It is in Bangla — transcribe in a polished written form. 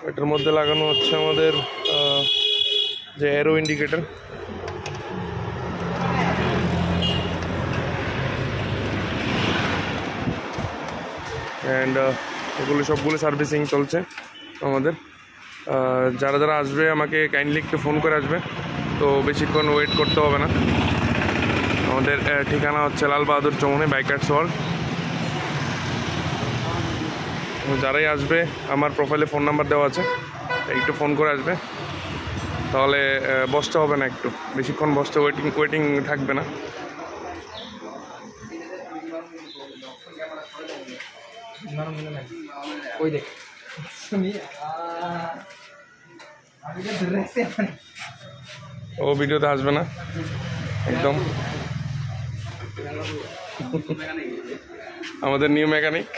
এটার মধ্যে লাগানো হচ্ছে আমাদের যে অ্যারো ইন্ডিকেটর। অ্যান্ড এগুলো সবগুলো সার্ভিসিং চলছে আমাদের। যারা যারা আসবে আমাকে কাইন্ডলি একটু ফোন করে আসবে, তো বেশিক্ষণ ওয়েট করতে হবে না। আমাদের ঠিকানা হচ্ছে লাল বাহাদুর চৌমুহনী বাইকার্স ওয়ার্ল্ড। যারাই আসবে আমার প্রোফাইলে ফোন নাম্বার দেওয়া আছে, একটু ফোন করে আসবে, তাহলে বসতে হবে না, একটু বেশিক্ষণ বসতে ওয়েটিং থাকবে না। ও ভিডিওতে আসবে না একদম। আমাদের নিউ মেকানিক।